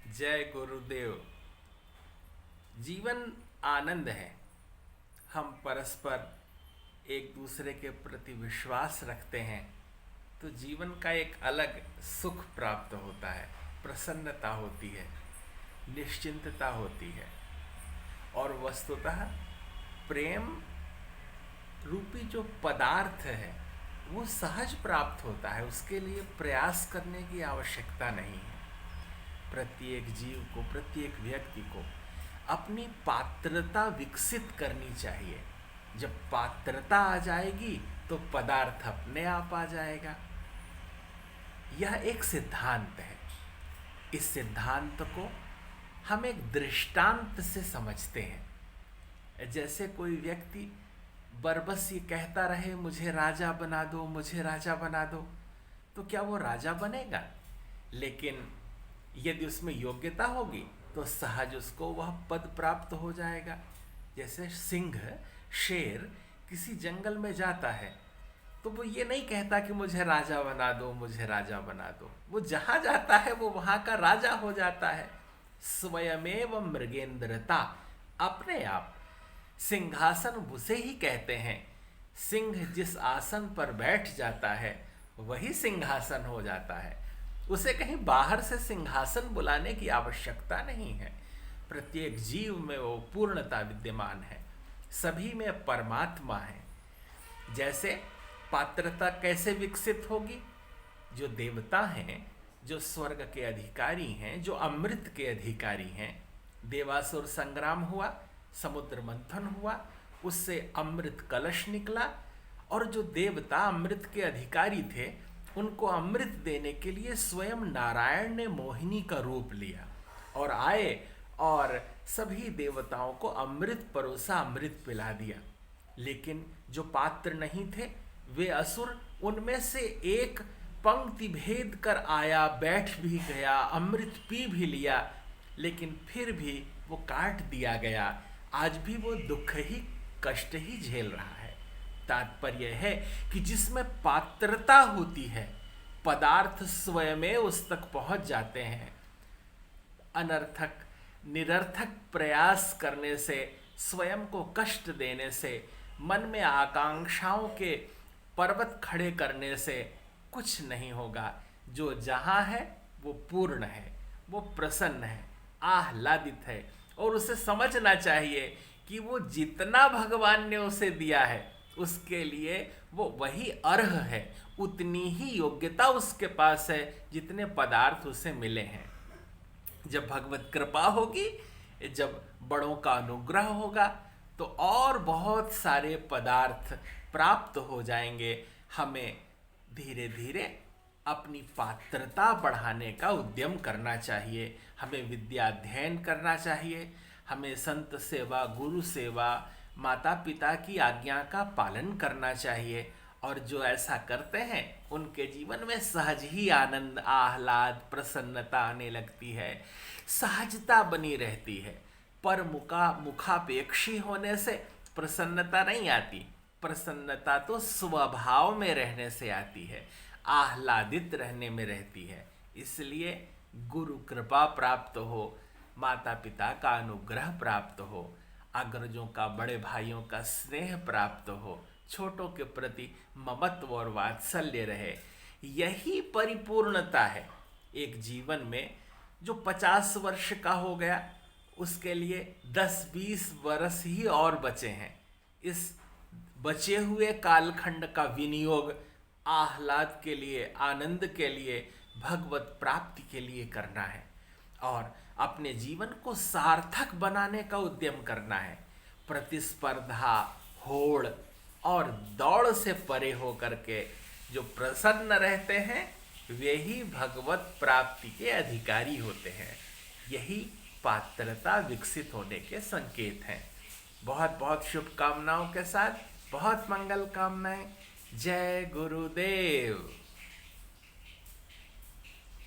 जय गुरुदेव। जीवन आनंद है। हम परस्पर एक दूसरे के प्रति विश्वास रखते हैं तो जीवन का एक अलग सुख प्राप्त होता है, प्रसन्नता होती है, निश्चिंतता होती है। और वस्तुतः प्रेम रूपी जो पदार्थ है वो सहज प्राप्त होता है, उसके लिए प्रयास करने की आवश्यकता नहीं है। प्रत्येक जीव को, प्रत्येक व्यक्ति को अपनी पात्रता विकसित करनी चाहिए। जब पात्रता आ जाएगी तो पदार्थ अपने आप आ जाएगा। यह एक सिद्धांत है। इस सिद्धांत को हम एक दृष्टांत से समझते हैं। जैसे कोई व्यक्ति बरबस ये कहता रहे मुझे राजा बना दो, मुझे राजा बना दो, तो क्या वो राजा बनेगा? लेकिन यदि उसमें योग्यता होगी तो सहज उसको वह पद प्राप्त हो जाएगा। जैसे सिंह, शेर किसी जंगल में जाता है तो वो ये नहीं कहता कि मुझे राजा बना दो, मुझे राजा बना दो। वो जहाँ जाता है वो वहाँ का राजा हो जाता है। स्वयमेव मृगेंद्रता, अपने आप। सिंहासन उसे ही कहते हैं। सिंह जिस आसन पर बैठ जाता है वही सिंहासन हो जाता है। उसे कहीं बाहर से सिंहासन बुलाने की आवश्यकता नहीं है। प्रत्येक जीव में वो पूर्णता विद्यमान है, सभी में परमात्मा है। जैसे पात्रता कैसे विकसित होगी? जो देवता हैं, जो स्वर्ग के अधिकारी हैं, जो अमृत के अधिकारी हैं, देवासुर संग्राम हुआ, समुद्र मंथन हुआ, उससे अमृत कलश निकला, और जो देवता अमृत के अधिकारी थे उनको अमृत देने के लिए स्वयं नारायण ने मोहिनी का रूप लिया और आए और सभी देवताओं को अमृत परोसा, अमृत पिला दिया। लेकिन जो पात्र नहीं थे वे असुर, उनमें से एक पंक्ति भेद कर आया, बैठ भी गया, अमृत पी भी लिया, लेकिन फिर भी वो काट दिया गया। आज भी वो दुख ही, कष्ट ही झेल रहा है। तात्पर्य है कि जिसमें पात्रता होती है पदार्थ स्वयं उस तक पहुंच जाते हैं। अनर्थक, निरर्थक प्रयास करने से, स्वयं को कष्ट देने से, मन में आकांक्षाओं के पर्वत खड़े करने से कुछ नहीं होगा। जो जहाँ है वो पूर्ण है, वो प्रसन्न है, आह्लादित है, और उसे समझना चाहिए कि वो जितना भगवान ने उसे दिया है उसके लिए वो वही अर्ह है, उतनी ही योग्यता उसके पास है जितने पदार्थ उसे मिले हैं। जब भगवत कृपा होगी, जब बड़ों का अनुग्रह होगा तो और बहुत सारे पदार्थ प्राप्त हो जाएंगे। हमें धीरे धीरे अपनी पात्रता बढ़ाने का उद्यम करना चाहिए। हमें विद्या अध्ययन करना चाहिए। हमें संत सेवा, गुरु सेवा, माता पिता की आज्ञा का पालन करना चाहिए। और जो ऐसा करते हैं उनके जीवन में सहज ही आनंद, आह्लाद, प्रसन्नता आने लगती है, सहजता बनी रहती है। पर मुखापेक्षी होने से प्रसन्नता नहीं आती। प्रसन्नता तो स्वभाव में रहने से आती है, आह्लादित रहने में रहती है। इसलिए गुरु कृपा प्राप्त हो, माता पिता का अनुग्रह प्राप्त हो, अग्रजों का, बड़े भाइयों का स्नेह प्राप्त हो, छोटों के प्रति ममत्व और वात्सल्य रहे, यही परिपूर्णता है। एक जीवन में जो 50 वर्ष का हो गया उसके लिए 10-20 वर्ष ही और बचे हैं। इस बचे हुए कालखंड का विनियोग आह्लाद के लिए, आनंद के लिए, भगवत प्राप्ति के लिए करना है और अपने जीवन को सार्थक बनाने का उद्यम करना है। प्रतिस्पर्धा, होड़ और दौड़ से परे होकर के जो प्रसन्न रहते हैं वे ही भगवत प्राप्ति के अधिकारी होते हैं। यही पात्रता विकसित होने के संकेत हैं। बहुत बहुत शुभकामनाओं के साथ, बहुत मंगल कामनाएं। जय गुरुदेव।